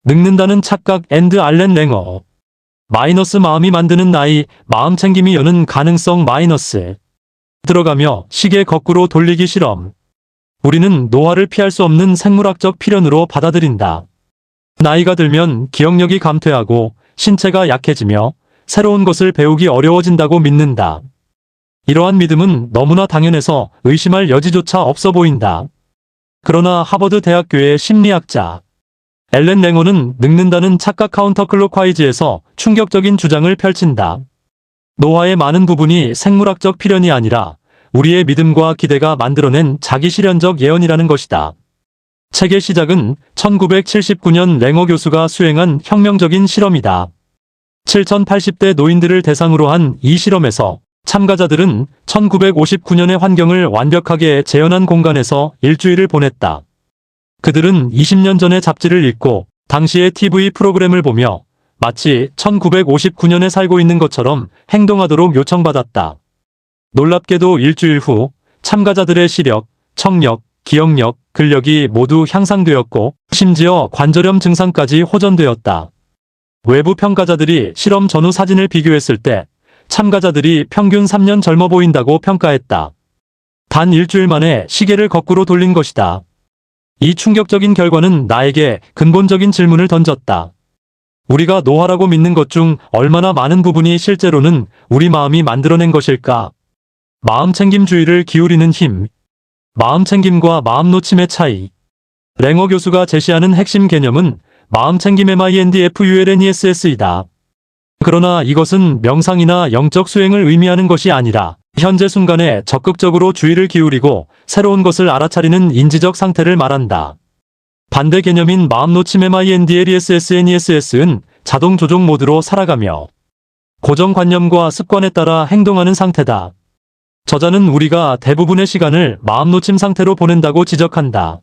늙는다는 착각 알렌 랭어. 마이너스 마음이 만드는 나이, 마음 챙김이 여는 가능성 마이너스. 들어가며 시계 거꾸로 돌리기 실험. 우리는 노화를 피할 수 없는 생물학적 필연으로 받아들인다. 나이가 들면 기억력이 감퇴하고 신체가 약해지며 새로운 것을 배우기 어려워진다고 믿는다. 이러한 믿음은 너무나 당연해서 의심할 여지조차 없어 보인다. 그러나 하버드 대학교의 심리학자 알렌 랭어는 늙는다는 착각 카운터클로크와이즈에서 충격적인 주장을 펼친다. 노화의 많은 부분이 생물학적 필연이 아니라 우리의 믿음과 기대가 만들어낸 자기실현적 예언이라는 것이다. 책의 시작은 1979년 랭어 교수가 수행한 혁명적인 실험이다. 7080대 노인들을 대상으로 한 이 실험에서 참가자들은 1959년의 환경을 완벽하게 재현한 공간에서 일주일을 보냈다. 그들은 20년 전의 잡지를 읽고 당시의 TV 프로그램을 보며 마치 1959년에 살고 있는 것처럼 행동하도록 요청받았다. 놀랍게도 일주일 후 참가자들의 시력, 청력, 기억력, 근력이 모두 향상되었고 심지어 관절염 증상까지 호전되었다. 외부 평가자들이 실험 전후 사진을 비교했을 때 참가자들이 평균 3년 젊어 보인다고 평가했다. 단 일주일 만에 시계를 거꾸로 돌린 것이다. 이 충격적인 결과는 나에게 근본적인 질문을 던졌다. 우리가 노화라고 믿는 것 중 얼마나 많은 부분이 실제로는 우리 마음이 만들어낸 것일까? 마음챙김주의를 기울이는 힘. 마음챙김과 마음놓침의 차이. 랭어 교수가 제시하는 핵심 개념은 마음챙김 mindfulness이다. 그러나 이것은 명상이나 영적 수행을 의미하는 것이 아니라 현재 순간에 적극적으로 주의를 기울이고 새로운 것을 알아차리는 인지적 상태를 말한다. 반대 개념인 마음놓침 mindfulness는 자동 조종 모드로 살아가며 고정관념과 습관에 따라 행동하는 상태다. 저자는 우리가 대부분의 시간을 마음놓침 상태로 보낸다고 지적한다.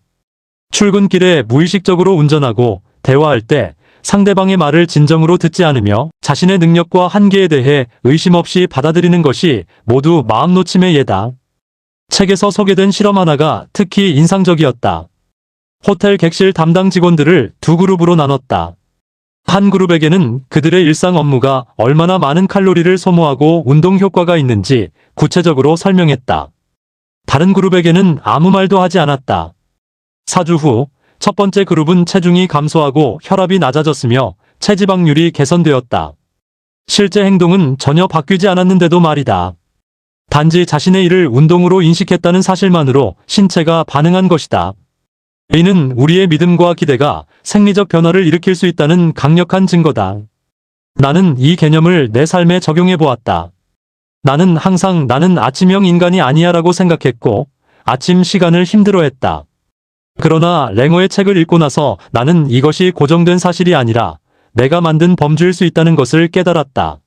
출근길에 무의식적으로 운전하고 대화할 때 상대방의 말을 진정으로 듣지 않으며 자신의 능력과 한계에 대해 의심 없이 받아들이는 것이 모두 마음놓침의 예다. 책에서 소개된 실험 하나가 특히 인상적이었다. 호텔 객실 담당 직원들을 두 그룹으로 나눴다. 한 그룹에게는 그들의 일상 업무가 얼마나 많은 칼로리를 소모하고 운동 효과가 있는지 구체적으로 설명했다. 다른 그룹에게는 아무 말도 하지 않았다. 4주 후 첫 번째 그룹은 체중이 감소하고 혈압이 낮아졌으며 체지방률이 개선되었다. 실제 행동은 전혀 바뀌지 않았는데도 말이다. 단지 자신의 일을 운동으로 인식했다는 사실만으로 신체가 반응한 것이다. 이는 우리의 믿음과 기대가 생리적 변화를 일으킬 수 있다는 강력한 증거다. 나는 이 개념을 내 삶에 적용해 보았다. 나는 항상 나는 아침형 인간이 아니야 라고 생각했고 아침 시간을 힘들어했다. 그러나 랭어의 책을 읽고 나서 나는 이것이 고정된 사실이 아니라 내가 만든 범주일 수 있다는 것을 깨달았다.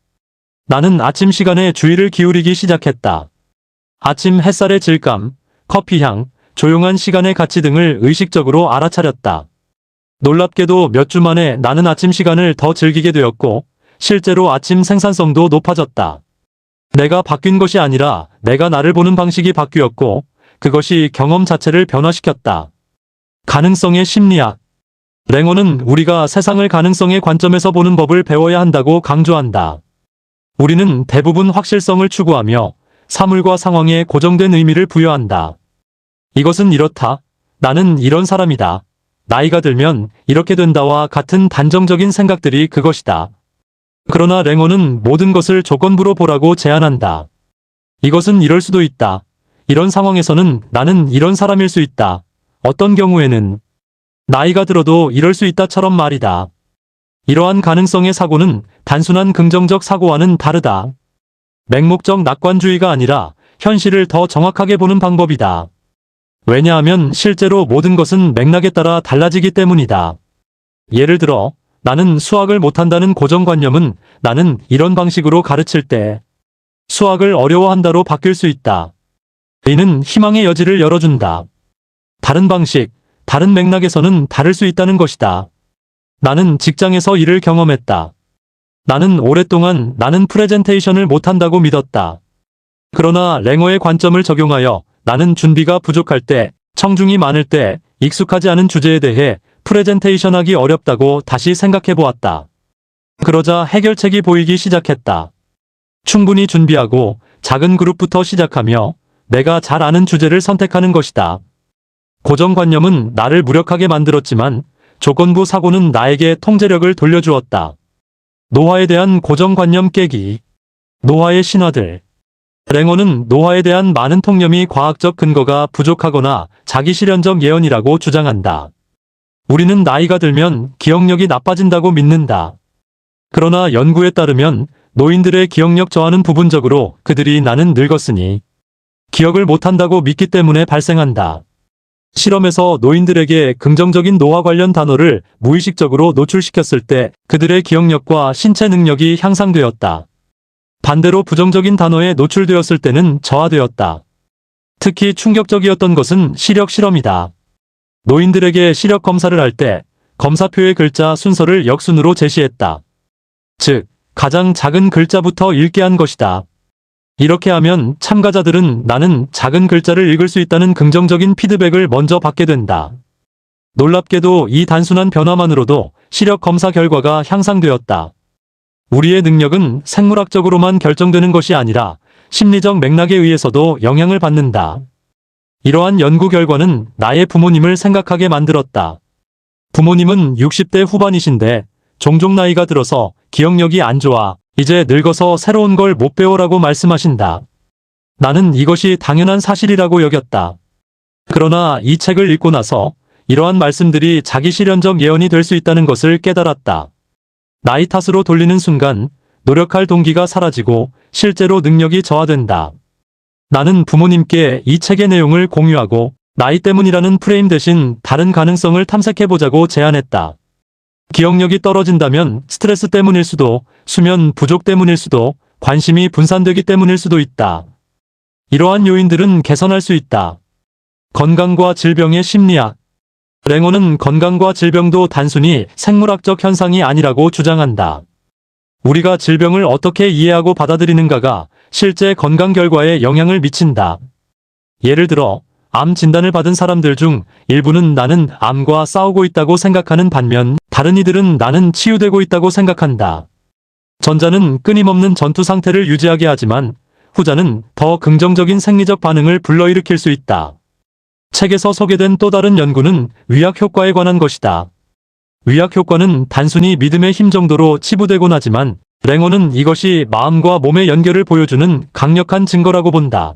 나는 아침 시간에 주의를 기울이기 시작했다. 아침 햇살의 질감, 커피향, 조용한 시간의 가치 등을 의식적으로 알아차렸다. 놀랍게도 몇 주 만에 나는 아침 시간을 더 즐기게 되었고 실제로 아침 생산성도 높아졌다. 내가 바뀐 것이 아니라 내가 나를 보는 방식이 바뀌었고 그것이 경험 자체를 변화시켰다. 가능성의 심리학. 랭어는 우리가 세상을 가능성의 관점에서 보는 법을 배워야 한다고 강조한다. 우리는 대부분 확실성을 추구하며 사물과 상황에 고정된 의미를 부여한다. 이것은 이렇다. 나는 이런 사람이다. 나이가 들면 이렇게 된다와 같은 단정적인 생각들이 그것이다. 그러나 랭어는 모든 것을 조건부로 보라고 제안한다. 이것은 이럴 수도 있다. 이런 상황에서는 나는 이런 사람일 수 있다. 어떤 경우에는 나이가 들어도 이럴 수 있다처럼 말이다. 이러한 가능성의 사고는 단순한 긍정적 사고와는 다르다. 맹목적 낙관주의가 아니라 현실을 더 정확하게 보는 방법이다. 왜냐하면 실제로 모든 것은 맥락에 따라 달라지기 때문이다. 예를 들어 나는 수학을 못한다는 고정관념은 나는 이런 방식으로 가르칠 때 수학을 어려워한다로 바뀔 수 있다. 이는 희망의 여지를 열어준다. 다른 방식, 다른 맥락에서는 다를 수 있다는 것이다. 나는 직장에서 일을 경험했다. 나는 오랫동안 나는 프레젠테이션을 못한다고 믿었다. 그러나 랭어의 관점을 적용하여 나는 준비가 부족할 때, 청중이 많을 때, 익숙하지 않은 주제에 대해 프레젠테이션하기 어렵다고 다시 생각해 보았다. 그러자 해결책이 보이기 시작했다. 충분히 준비하고 작은 그룹부터 시작하며 내가 잘 아는 주제를 선택하는 것이다. 고정관념은 나를 무력하게 만들었지만 조건부 사고는 나에게 통제력을 돌려주었다. 노화에 대한 고정관념 깨기. 노화의 신화들. 랭어는 노화에 대한 많은 통념이 과학적 근거가 부족하거나 자기실현적 예언이라고 주장한다. 우리는 나이가 들면 기억력이 나빠진다고 믿는다. 그러나 연구에 따르면 노인들의 기억력 저하는 부분적으로 그들이 나는 늙었으니 기억을 못한다고 믿기 때문에 발생한다. 실험에서 노인들에게 긍정적인 노화 관련 단어를 무의식적으로 노출시켰을 때 그들의 기억력과 신체 능력이 향상되었다. 반대로 부정적인 단어에 노출되었을 때는 저하되었다. 특히 충격적이었던 것은 시력 실험이다. 노인들에게 시력 검사를 할 때 검사표의 글자 순서를 역순으로 제시했다. 즉, 가장 작은 글자부터 읽게 한 것이다. 이렇게 하면 참가자들은 나는 작은 글자를 읽을 수 있다는 긍정적인 피드백을 먼저 받게 된다. 놀랍게도 이 단순한 변화만으로도 시력 검사 결과가 향상되었다. 우리의 능력은 생물학적으로만 결정되는 것이 아니라 심리적 맥락에 의해서도 영향을 받는다. 이러한 연구 결과는 나의 부모님을 생각하게 만들었다. 부모님은 60대 후반이신데 종종 나이가 들어서 기억력이 안 좋아, 이제 늙어서 새로운 걸 못 배워라고 말씀하신다. 나는 이것이 당연한 사실이라고 여겼다. 그러나 이 책을 읽고 나서 이러한 말씀들이 자기 실현적 예언이 될 수 있다는 것을 깨달았다. 나이 탓으로 돌리는 순간 노력할 동기가 사라지고 실제로 능력이 저하된다. 나는 부모님께 이 책의 내용을 공유하고 나이 때문이라는 프레임 대신 다른 가능성을 탐색해보자고 제안했다. 기억력이 떨어진다면 스트레스 때문일 수도, 수면 부족 때문일 수도, 관심이 분산되기 때문일 수도 있다. 이러한 요인들은 개선할 수 있다. 건강과 질병의 심리학. 랭어는 건강과 질병도 단순히 생물학적 현상이 아니라고 주장한다. 우리가 질병을 어떻게 이해하고 받아들이는가가 실제 건강 결과에 영향을 미친다. 예를 들어, 암 진단을 받은 사람들 중 일부는 나는 암과 싸우고 있다고 생각하는 반면 다른 이들은 나는 치유되고 있다고 생각한다. 전자는 끊임없는 전투 상태를 유지하게 하지만 후자는 더 긍정적인 생리적 반응을 불러일으킬 수 있다. 책에서 소개된 또 다른 연구는 위약 효과에 관한 것이다. 위약 효과는 단순히 믿음의 힘 정도로 치부되곤 하지만 랭어는 이것이 마음과 몸의 연결을 보여주는 강력한 증거라고 본다.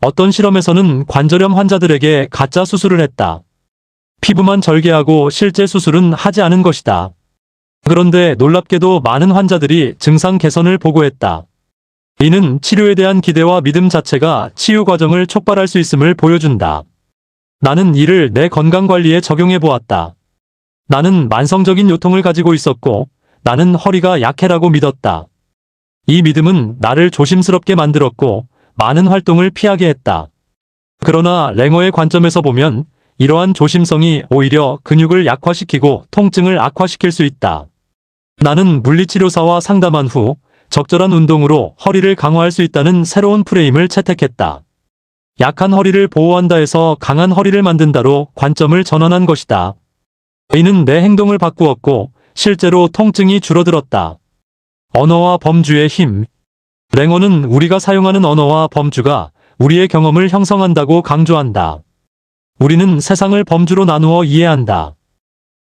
어떤 실험에서는 관절염 환자들에게 가짜 수술을 했다. 피부만 절개하고 실제 수술은 하지 않은 것이다. 그런데 놀랍게도 많은 환자들이 증상 개선을 보고했다. 이는 치료에 대한 기대와 믿음 자체가 치유 과정을 촉발할 수 있음을 보여준다. 나는 이를 내 건강관리에 적용해 보았다. 나는 만성적인 요통을 가지고 있었고 나는 허리가 약해라고 믿었다. 이 믿음은 나를 조심스럽게 만들었고 많은 활동을 피하게 했다. 그러나 랭어의 관점에서 보면 이러한 조심성이 오히려 근육을 약화시키고 통증을 악화시킬 수 있다. 나는 물리치료사와 상담한 후 적절한 운동으로 허리를 강화할 수 있다는 새로운 프레임을 채택했다. 약한 허리를 보호한다 해서 강한 허리를 만든다로 관점을 전환한 것이다. 이는 내 행동을 바꾸었고 실제로 통증이 줄어들었다. 언어와 범주의 힘. 랭어는 우리가 사용하는 언어와 범주가 우리의 경험을 형성한다고 강조한다. 우리는 세상을 범주로 나누어 이해한다.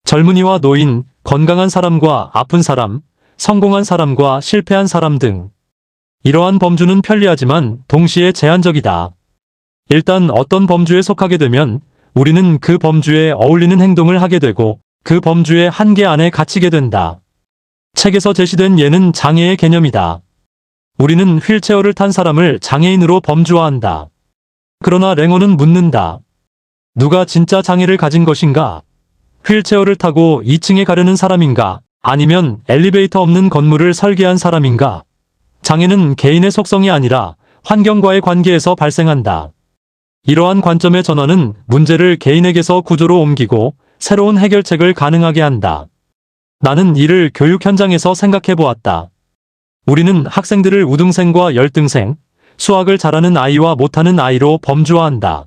젊은이와 노인, 건강한 사람과 아픈 사람, 성공한 사람과 실패한 사람 등. 이러한 범주는 편리하지만 동시에 제한적이다. 일단 어떤 범주에 속하게 되면 우리는 그 범주에 어울리는 행동을 하게 되고 그 범주의 한계 안에 갇히게 된다. 책에서 제시된 예는 장애의 개념이다. 우리는 휠체어를 탄 사람을 장애인으로 범주화한다. 그러나 랭어는 묻는다. 누가 진짜 장애를 가진 것인가? 휠체어를 타고 2층에 가려는 사람인가? 아니면 엘리베이터 없는 건물을 설계한 사람인가? 장애는 개인의 속성이 아니라 환경과의 관계에서 발생한다. 이러한 관점의 전환은 문제를 개인에게서 구조로 옮기고 새로운 해결책을 가능하게 한다. 나는 이를 교육 현장에서 생각해 보았다. 우리는 학생들을 우등생과 열등생, 수학을 잘하는 아이와 못하는 아이로 범주화한다.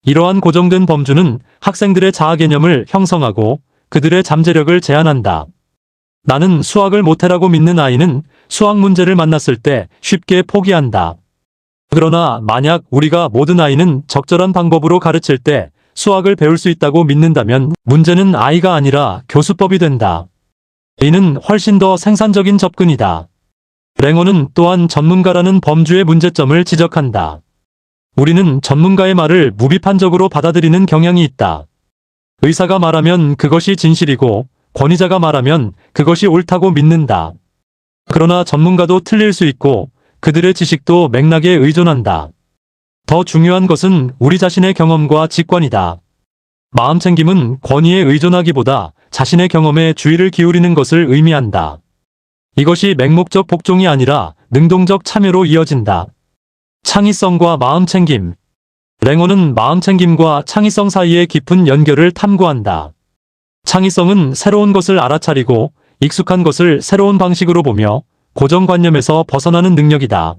이러한 고정된 범주는 학생들의 자아 개념을 형성하고 그들의 잠재력을 제한한다. 나는 수학을 못해라고 믿는 아이는 수학 문제를 만났을 때 쉽게 포기한다. 그러나 만약 우리가 모든 아이는 적절한 방법으로 가르칠 때 수학을 배울 수 있다고 믿는다면 문제는 아이가 아니라 교수법이 된다. 이는 훨씬 더 생산적인 접근이다. 랭어는 또한 전문가라는 범주의 문제점을 지적한다. 우리는 전문가의 말을 무비판적으로 받아들이는 경향이 있다. 의사가 말하면 그것이 진실이고 권위자가 말하면 그것이 옳다고 믿는다. 그러나 전문가도 틀릴 수 있고 그들의 지식도 맥락에 의존한다. 더 중요한 것은 우리 자신의 경험과 직관이다. 마음챙김은 권위에 의존하기보다 자신의 경험에 주의를 기울이는 것을 의미한다. 이것이 맹목적 복종이 아니라 능동적 참여로 이어진다. 창의성과 마음챙김. 랭어는 마음챙김과 창의성 사이의 깊은 연결을 탐구한다. 창의성은 새로운 것을 알아차리고 익숙한 것을 새로운 방식으로 보며 고정관념에서 벗어나는 능력이다.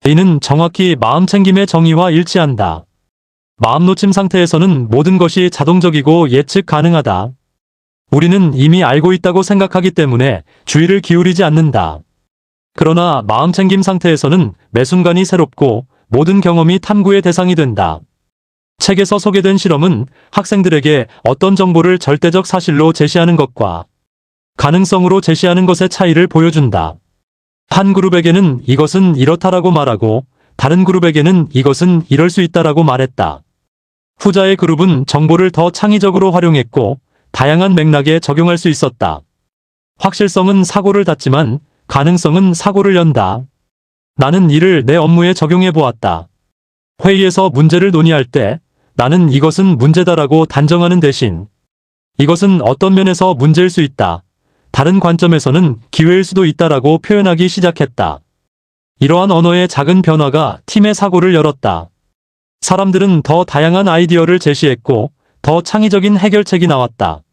이는 정확히 마음챙김의 정의와 일치한다. 마음놓침 상태에서는 모든 것이 자동적이고 예측 가능하다. 우리는 이미 알고 있다고 생각하기 때문에 주의를 기울이지 않는다. 그러나 마음챙김 상태에서는 매 순간이 새롭고 모든 경험이 탐구의 대상이 된다. 책에서 소개된 실험은 학생들에게 어떤 정보를 절대적 사실로 제시하는 것과 가능성으로 제시하는 것의 차이를 보여준다. 한 그룹에게는 이것은 이렇다라고 말하고 다른 그룹에게는 이것은 이럴 수 있다라고 말했다. 후자의 그룹은 정보를 더 창의적으로 활용했고 다양한 맥락에 적용할 수 있었다. 확실성은 사고를 닫지만 가능성은 사고를 연다. 나는 이를 내 업무에 적용해 보았다. 회의에서 문제를 논의할 때 나는 이것은 문제다라고 단정하는 대신 이것은 어떤 면에서 문제일 수 있다. 다른 관점에서는 기회일 수도 있다라고 표현하기 시작했다. 이러한 언어의 작은 변화가 팀의 사고를 열었다. 사람들은 더 다양한 아이디어를 제시했고 더 창의적인 해결책이 나왔다.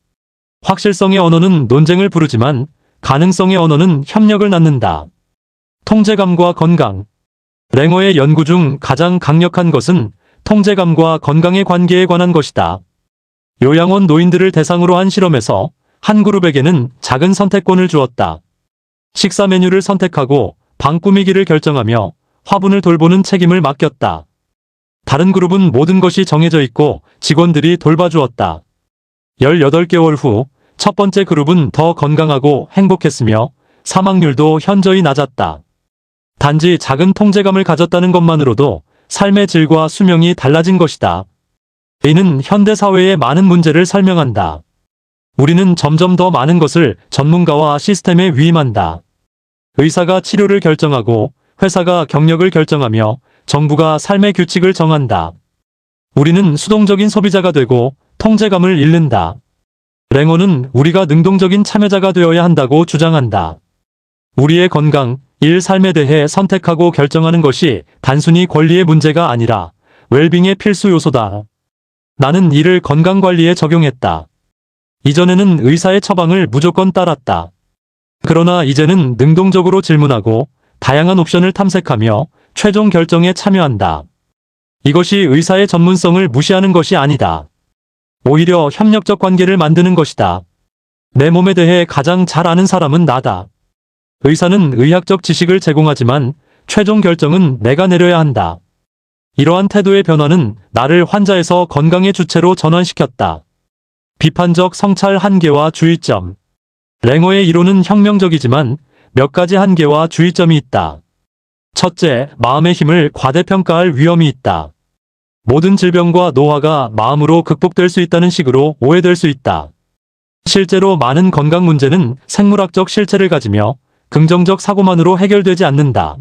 확실성의 언어는 논쟁을 부르지만 가능성의 언어는 협력을 낳는다. 통제감과 건강. 랭어의 연구 중 가장 강력한 것은 통제감과 건강의 관계에 관한 것이다. 요양원 노인들을 대상으로 한 실험에서 한 그룹에게는 작은 선택권을 주었다. 식사 메뉴를 선택하고 방 꾸미기를 결정하며 화분을 돌보는 책임을 맡겼다. 다른 그룹은 모든 것이 정해져 있고 직원들이 돌봐주었다. 18개월 후 첫 번째 그룹은 더 건강하고 행복했으며 사망률도 현저히 낮았다. 단지 작은 통제감을 가졌다는 것만으로도 삶의 질과 수명이 달라진 것이다. 이는 현대 사회의 많은 문제를 설명한다. 우리는 점점 더 많은 것을 전문가와 시스템에 위임한다. 의사가 치료를 결정하고 회사가 경력을 결정하며 정부가 삶의 규칙을 정한다. 우리는 수동적인 소비자가 되고 통제감을 잃는다. 랭어는 우리가 능동적인 참여자가 되어야 한다고 주장한다. 우리의 건강, 일, 삶에 대해 선택하고 결정하는 것이 단순히 권리의 문제가 아니라 웰빙의 필수 요소다. 나는 이를 건강관리에 적용했다. 이전에는 의사의 처방을 무조건 따랐다. 그러나 이제는 능동적으로 질문하고 다양한 옵션을 탐색하며 최종 결정에 참여한다. 이것이 의사의 전문성을 무시하는 것이 아니다. 오히려 협력적 관계를 만드는 것이다. 내 몸에 대해 가장 잘 아는 사람은 나다. 의사는 의학적 지식을 제공하지만 최종 결정은 내가 내려야 한다. 이러한 태도의 변화는 나를 환자에서 건강의 주체로 전환시켰다. 비판적 성찰 한계와 주의점. 랭어의 이론은 혁명적이지만 몇 가지 한계와 주의점이 있다. 첫째, 마음의 힘을 과대평가할 위험이 있다. 모든 질병과 노화가 마음으로 극복될 수 있다는 식으로 오해될 수 있다. 실제로 많은 건강 문제는 생물학적 실체를 가지며 긍정적 사고만으로 해결되지 않는다.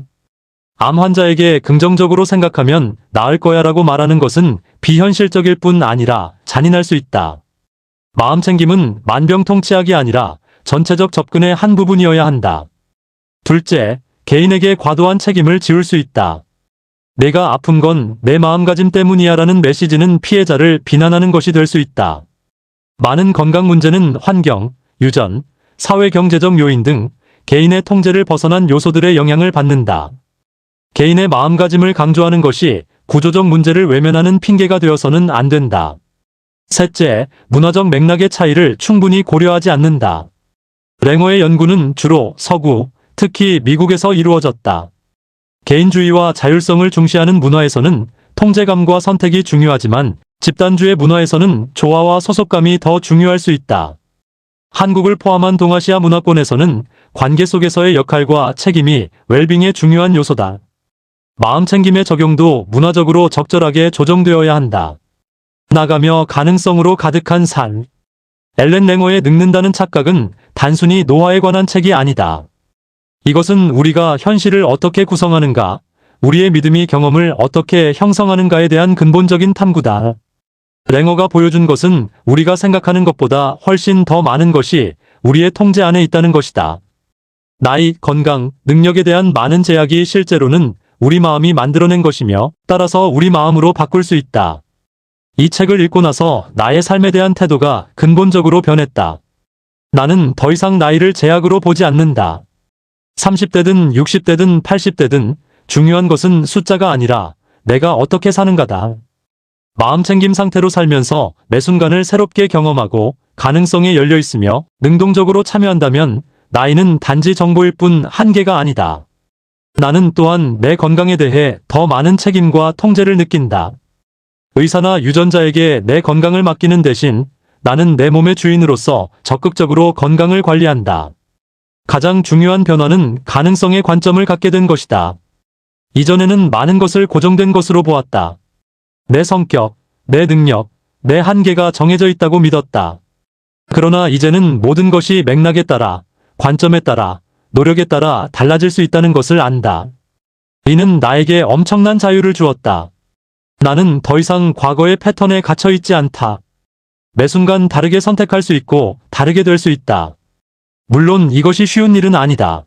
암 환자에게 긍정적으로 생각하면 나을 거야라고 말하는 것은 비현실적일 뿐 아니라 잔인할 수 있다. 마음챙김은 만병통치약이 아니라 전체적 접근의 한 부분이어야 한다. 둘째, 개인에게 과도한 책임을 지울 수 있다. 내가 아픈 건 내 마음가짐 때문이야 라는 메시지는 피해자를 비난하는 것이 될 수 있다. 많은 건강 문제는 환경, 유전, 사회-경제적 요인 등 개인의 통제를 벗어난 요소들의 영향을 받는다. 개인의 마음가짐을 강조하는 것이 구조적 문제를 외면하는 핑계가 되어서는 안 된다. 셋째, 문화적 맥락의 차이를 충분히 고려하지 않는다. 랭어의 연구는 주로 서구, 특히 미국에서 이루어졌다. 개인주의와 자율성을 중시하는 문화에서는 통제감과 선택이 중요하지만 집단주의 문화에서는 조화와 소속감이 더 중요할 수 있다. 한국을 포함한 동아시아 문화권에서는 관계 속에서의 역할과 책임이 웰빙의 중요한 요소다. 마음챙김의 적용도 문화적으로 적절하게 조정되어야 한다. 나가며 가능성으로 가득한 삶. 엘렌 랭어의 늙는다는 착각은 단순히 노화에 관한 책이 아니다. 이것은 우리가 현실을 어떻게 구성하는가, 우리의 믿음이 경험을 어떻게 형성하는가에 대한 근본적인 탐구다. 랭어가 보여준 것은 우리가 생각하는 것보다 훨씬 더 많은 것이 우리의 통제 안에 있다는 것이다. 나이, 건강, 능력에 대한 많은 제약이 실제로는 우리 마음이 만들어낸 것이며 따라서 우리 마음으로 바꿀 수 있다. 이 책을 읽고 나서 나의 삶에 대한 태도가 근본적으로 변했다. 나는 더 이상 나이를 제약으로 보지 않는다. 30대든 60대든 80대든 중요한 것은 숫자가 아니라 내가 어떻게 사는가다. 마음챙김 상태로 살면서 매 순간을 새롭게 경험하고 가능성에 열려 있으며 능동적으로 참여한다면 나이는 단지 정보일 뿐 한계가 아니다. 나는 또한 내 건강에 대해 더 많은 책임과 통제를 느낀다. 의사나 유전자에게 내 건강을 맡기는 대신 나는 내 몸의 주인으로서 적극적으로 건강을 관리한다. 가장 중요한 변화는 가능성의 관점을 갖게 된 것이다. 이전에는 많은 것을 고정된 것으로 보았다. 내 성격, 내 능력, 내 한계가 정해져 있다고 믿었다. 그러나 이제는 모든 것이 맥락에 따라, 관점에 따라, 노력에 따라 달라질 수 있다는 것을 안다. 이는 나에게 엄청난 자유를 주었다. 나는 더 이상 과거의 패턴에 갇혀 있지 않다. 매 순간 다르게 선택할 수 있고 다르게 될 수 있다. 물론 이것이 쉬운 일은 아니다.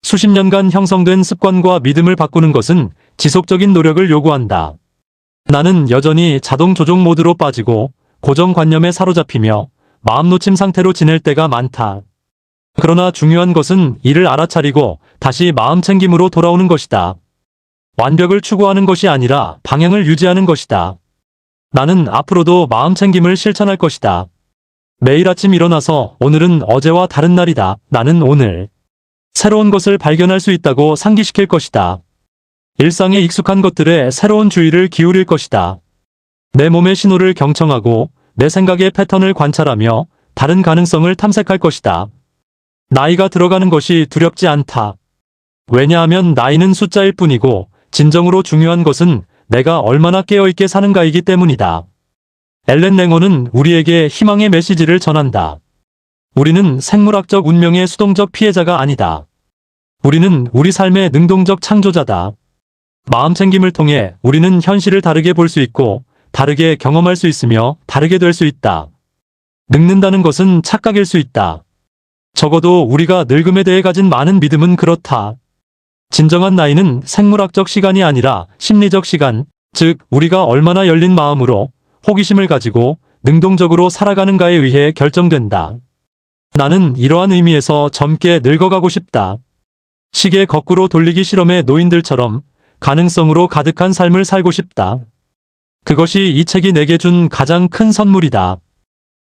수십 년간 형성된 습관과 믿음을 바꾸는 것은 지속적인 노력을 요구한다. 나는 여전히 자동 조종 모드로 빠지고 고정관념에 사로잡히며 마음 놓침 상태로 지낼 때가 많다. 그러나 중요한 것은 이를 알아차리고 다시 마음챙김으로 돌아오는 것이다. 완벽을 추구하는 것이 아니라 방향을 유지하는 것이다. 나는 앞으로도 마음챙김을 실천할 것이다. 매일 아침 일어나서 오늘은 어제와 다른 날이다. 나는 오늘 새로운 것을 발견할 수 있다고 상기시킬 것이다. 일상에 익숙한 것들에 새로운 주의를 기울일 것이다. 내 몸의 신호를 경청하고 내 생각의 패턴을 관찰하며 다른 가능성을 탐색할 것이다. 나이가 들어가는 것이 두렵지 않다. 왜냐하면 나이는 숫자일 뿐이고 진정으로 중요한 것은 내가 얼마나 깨어있게 사는가이기 때문이다. 엘렌 랭어는 우리에게 희망의 메시지를 전한다. 우리는 생물학적 운명의 수동적 피해자가 아니다. 우리는 우리 삶의 능동적 창조자다. 마음챙김을 통해 우리는 현실을 다르게 볼 수 있고 다르게 경험할 수 있으며 다르게 될 수 있다. 늙는다는 것은 착각일 수 있다. 적어도 우리가 늙음에 대해 가진 많은 믿음은 그렇다. 진정한 나이는 생물학적 시간이 아니라 심리적 시간, 즉 우리가 얼마나 열린 마음으로 호기심을 가지고 능동적으로 살아가는가에 의해 결정된다. 나는 이러한 의미에서 젊게 늙어가고 싶다. 시계 거꾸로 돌리기 실험의 노인들처럼 가능성으로 가득한 삶을 살고 싶다. 그것이 이 책이 내게 준 가장 큰 선물이다.